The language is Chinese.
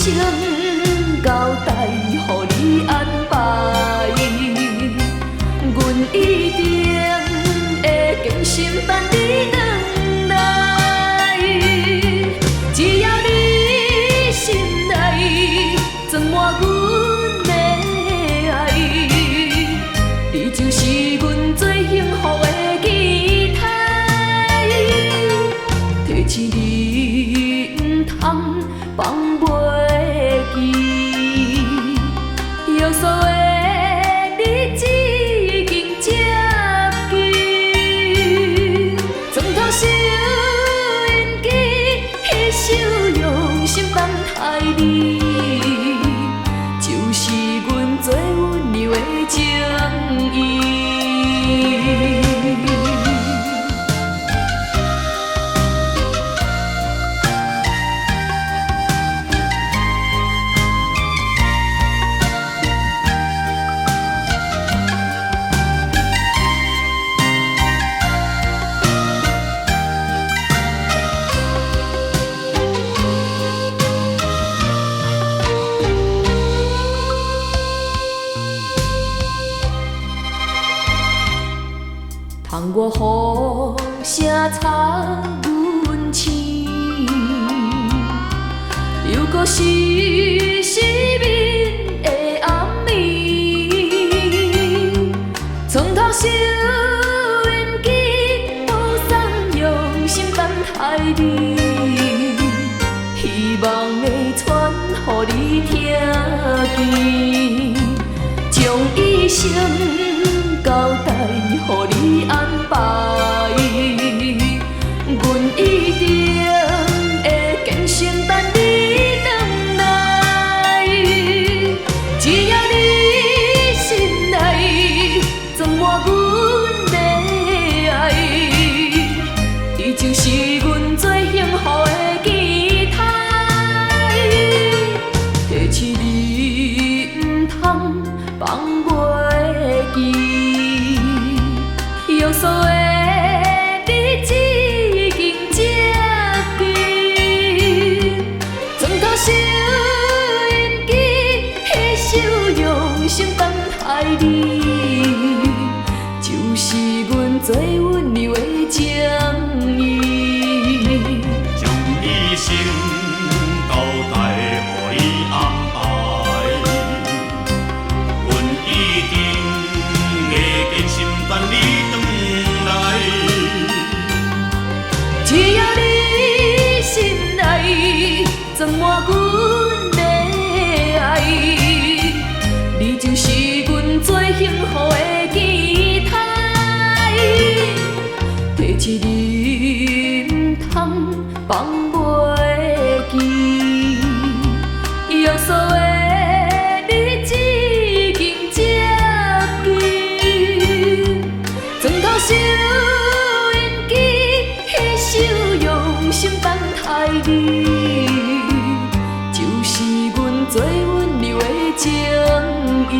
生交代，予你安排。阮一定会坚心等你回来。只要你心内装满阮的爱，你就是阮最幸福的期待。提起你，毋通放袂记，约束的日子已经接近。床头收音机，迄首用心等待你，就是阮最温柔的情意。倘我雨声插阮心，又搁是失眠的暗暝。床头收音机，播送用心等待你，希望会传予你听见，将一生交代，予你安排。阮一定会坚心等你回来。只要你心内装满阮的爱，你就是阮最幸福的期待。提起你，毋通放袂记，约束的日子已经接近。床头收音机，迄首用心等待你，就是阮最温柔的情意。将一生交代，予伊安排。阮一定会坚心等你回来。只要你心内装满阮的爱，你就是阮最幸福的期待。提起你，毋通放袂记，约束的日子已经接近。床头收音机，迄首用心等待你，就是阮最温柔的情意。